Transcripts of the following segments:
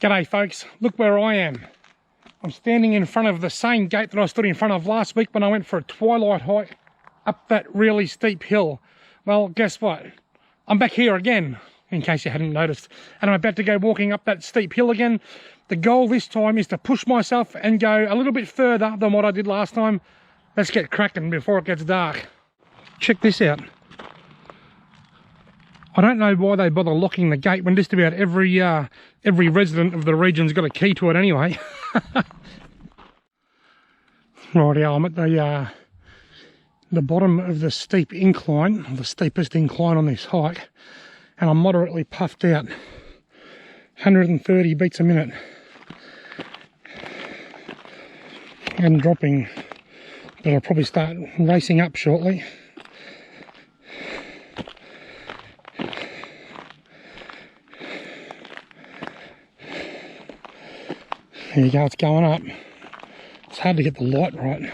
G'day folks, look where I am. I'm standing in front of the same gate that I stood in front of last week when I went for a twilight hike up that really steep hill. Well, guess what? I'm back here again, in case you hadn't noticed. And I'm about to go walking up that steep hill again. The goal this time is to push myself and go a little bit further than what I did last time. Let's get cracking before it gets dark. Check this out. I don't know why they bother locking the gate when just about every resident of the region's got a key to it anyway. Rightio, I'm at the bottom of the steep incline, the steepest incline on this hike, and I'm moderately puffed out. 130 beats a minute. I'm dropping, but I'll probably start racing up shortly. There you go, it's going up. It's hard to get the light right.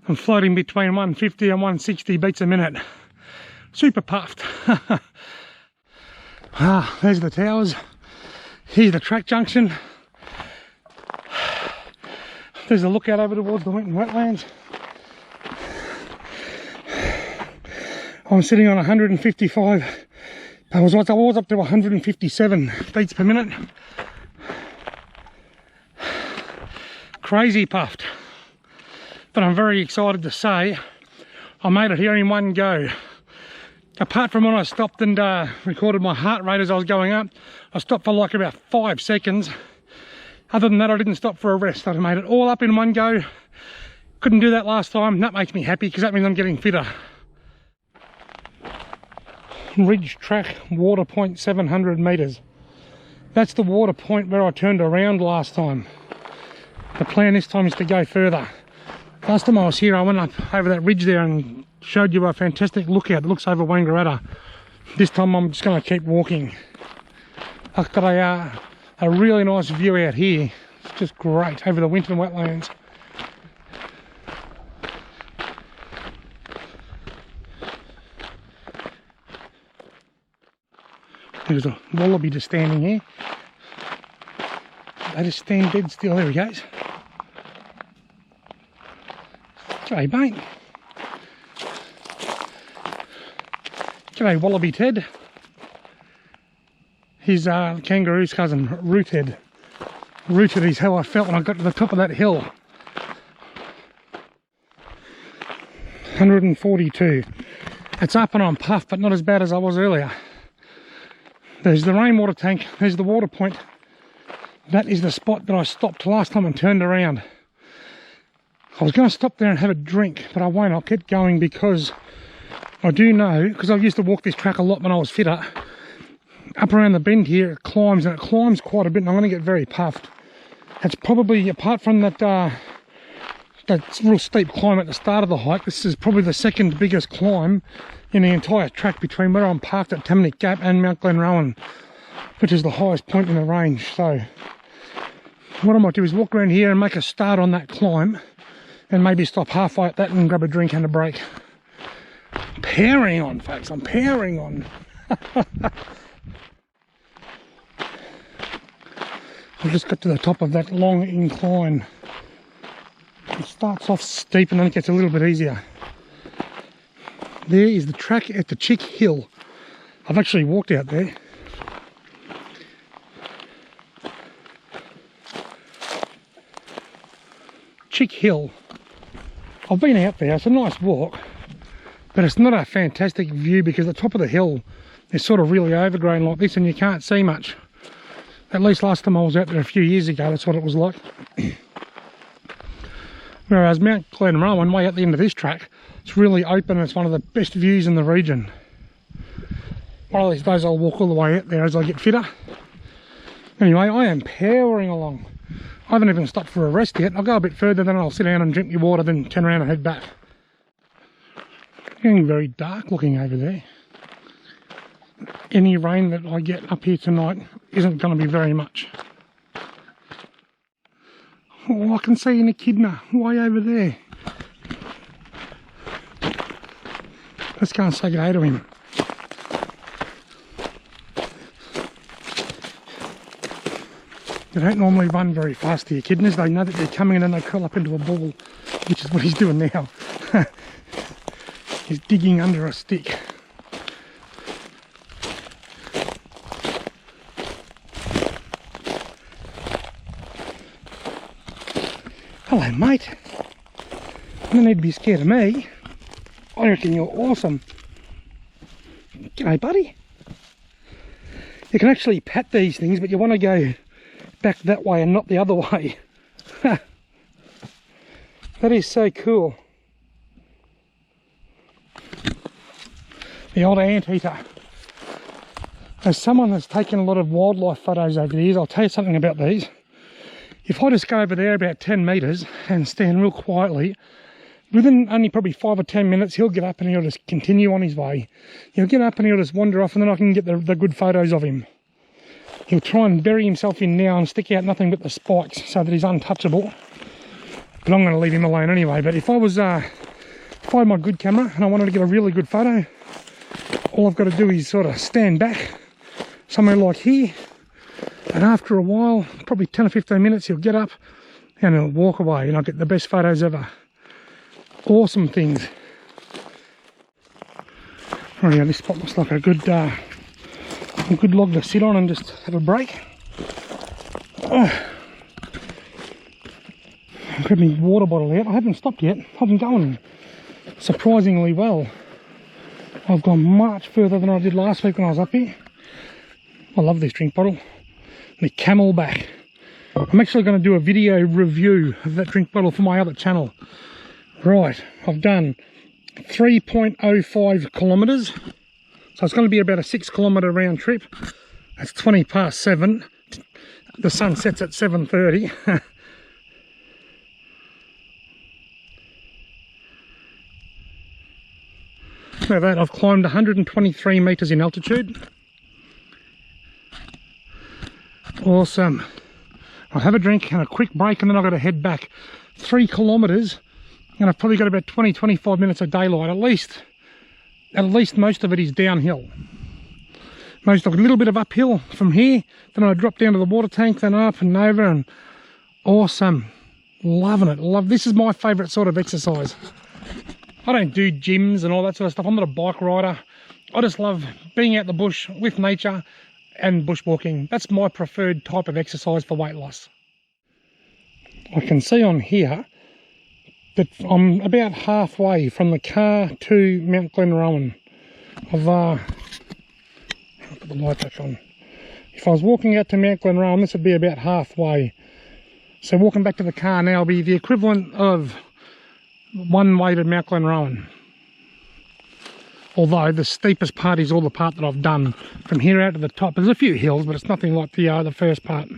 I'm floating between 150 and 160 beats a minute. Super puffed. There's the towers. Here's the track junction. There's a lookout over towards the Mt Wetlands. I'm sitting on 155. I was up to 157 beats per minute. Crazy puffed. But I'm very excited to say I made it here in one go. Apart from when I stopped and recorded my heart rate as I was going up, I stopped for like about 5 seconds. Other than that, I didn't stop for a rest. I made it all up in one go. Couldn't do that last time. That makes me happy because that means I'm getting fitter. Ridge track, water point 700 metres. That's the water point where I turned around last time. The plan this time is to go further. Last time I was here, I went up over that ridge there and showed you a fantastic lookout that looks over Wangaratta. This time I'm just going to keep walking. I've got a really nice view out here. It's just great over the Winton wetlands. There's a wallaby just standing here. They just stand dead still. There he goes. G'day, mate. G'day, Wallaby Ted. His kangaroo's cousin, Rooted. Rooted is how I felt when I got to the top of that hill. 142. It's up and I'm puffed, but not as bad as I was earlier. There's the rainwater tank. There's the water point. That is the spot that I stopped last time and turned around. I was going to stop there and have a drink, but I won't. I'll keep going because I do know, because I used to walk this track a lot when I was fitter. Up around the bend here it climbs, and it climbs quite a bit, and I'm going to get very puffed. It's probably, apart from that real steep climb at the start of the hike, this is probably the second biggest climb in the entire track between where I'm parked at Tamanick Gap and Mt Glenrowan, which is the highest point in the range. So what I might do is walk around here and make a start on that climb and maybe stop halfway at that and grab a drink and a break. Powering on, folks, I'm powering on. I've just got to the top of that long incline. It starts off steep and then it gets a little bit easier. There is the track at the Chick Hill. I've actually walked out there. Chick Hill. I've been out there, it's a nice walk, but it's not a fantastic view because the top of the hill is sort of really overgrown like this and you can't see much. At least last time I was out there a few years ago, that's what it was like. Whereas Mt Glenrowan, way at the end of this track, it's really open and it's one of the best views in the region. One of these days I'll walk all the way out there as I get fitter. Anyway, I am powering along. I haven't even stopped for a rest yet. I'll go a bit further, then I'll sit down and drink my water, then turn around and head back. Getting very dark looking over there. Any rain that I get up here tonight isn't going to be very much. Oh, I can see an echidna way over there. Let's go and say good day to him. They don't normally run very fast, the echidnas. They know that they're coming and then they curl up into a ball, which is what he's doing now. He's digging under a stick. Hello, mate. You don't need to be scared of me. I reckon you're awesome. G'day, buddy. You can actually pat these things, but you want to go back that way and not the other way. That is so cool. The old anteater. As someone that's taken a lot of wildlife photos over the years, I'll tell you something about these. If I just go over there about 10 metres and stand real quietly, within only probably 5 or 10 minutes, he'll get up and he'll just continue on his way. He'll get up and he'll just wander off, and then I can get the good photos of him. He'll try and bury himself in now and stick out nothing but the spikes so that he's untouchable. But I'm going to leave him alone anyway. But if I had my good camera and I wanted to get a really good photo, all I've got to do is sort of stand back somewhere like here, and after a while, probably 10 or 15 minutes, he'll get up and he'll walk away, and I'll get the best photos ever. Awesome things. Oh yeah, this spot looks like a good log to sit on and just have a break. I've got my water bottle out. I haven't stopped yet. I've been going surprisingly well. I've gone much further than I did last week when I was up here. I love this drink bottle. The Camelback. I'm actually going to do a video review of that drink bottle for my other channel. Right, I've done 3.05 kilometres. So it's going to be about a 6 kilometre round trip. It's 20 past 7. The sun sets at 7:30. Now that I've climbed 123 metres in altitude. Awesome. I'll have a drink and a quick break, and then I've got to head back 3 kilometres, and I've probably got about 20-25 minutes of daylight. At least most of it is downhill. Most of a little bit of uphill from here, then I drop down to the water tank, then up and over, and awesome. Loving it. This is my favourite sort of exercise. I don't do gyms and all that sort of stuff. I'm not a bike rider. I just love being out the bush with nature and bushwalking. That's my preferred type of exercise for weight loss. I can see on here that I'm about halfway from the car to Mt Glenrowan. I'll put the light back on. If I was walking out to Mt Glenrowan, this would be about halfway. So walking back to the car now will be the equivalent of one way to Mt Glenrowan. Although the steepest part is all the part that I've done from here out to the top. There's a few hills, but it's nothing like the first part.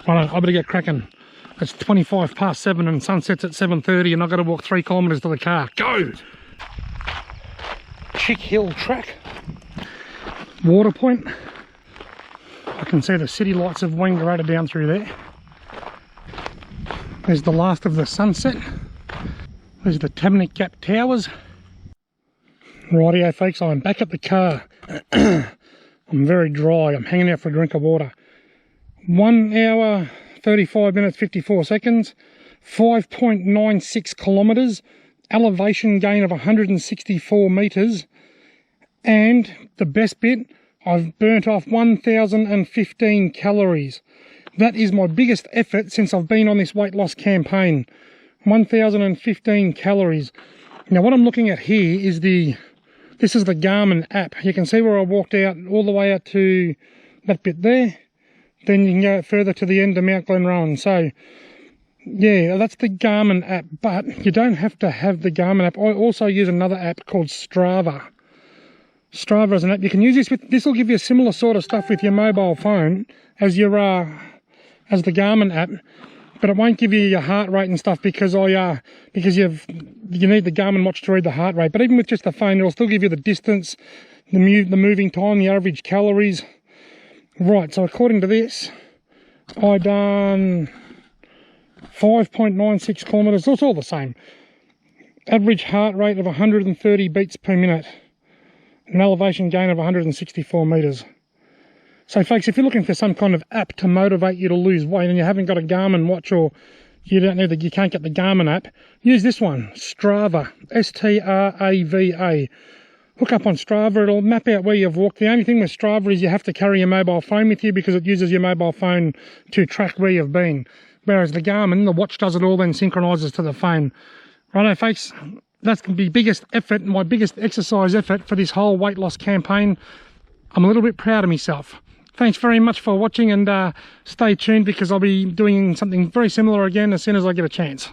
Right, I better get cracking. It's 25 past 7 and sunset's at 7:30, and I've got to walk 3 kilometres to the car. Go! Chick Hill track. Water point. I can see the city lights of Wangaratta down through there. There's the last of the sunset. There's the Tamnic Gap Towers. Rightio folks, I'm back at the car. I'm very dry. I'm hanging out for a drink of water. 1 hour, 35 minutes, 54 seconds. 5.96 kilometres. Elevation gain of 164 metres. And the best bit, I've burnt off 1,015 calories. That is my biggest effort since I've been on this weight loss campaign. 1,015 calories. Now what I'm looking at here is this is the Garmin app. You can see where I walked out all the way out to that bit there. Then you can go further to the end of Mt Glenrowan. So yeah, that's the Garmin app, but you don't have to have the Garmin app. I also use another app called Strava. Strava is an app. You can use this will give you a similar sort of stuff with your mobile phone as your as the Garmin app, but it won't give you your heart rate and stuff because you need the Garmin watch to read the heart rate. But even with just the phone, it'll still give you the distance, the moving time, the average calories. Right, so according to this, I done 5.96 kilometers. It's all the same. Average heart rate of 130 beats per minute. An elevation gain of 164 meters. So folks, if you're looking for some kind of app to motivate you to lose weight and you haven't got a Garmin watch, or you can't get the Garmin app, use this one, Strava, S-T-R-A-V-A. Hook up on Strava, it'll map out where you've walked. The only thing with Strava is you have to carry your mobile phone with you because it uses your mobile phone to track where you've been. Whereas the Garmin, the watch does it all, then synchronises to the phone. Righto folks, that's the biggest effort, my biggest exercise effort for this whole weight loss campaign. I'm a little bit proud of myself. Thanks very much for watching, and stay tuned because I'll be doing something very similar again as soon as I get a chance.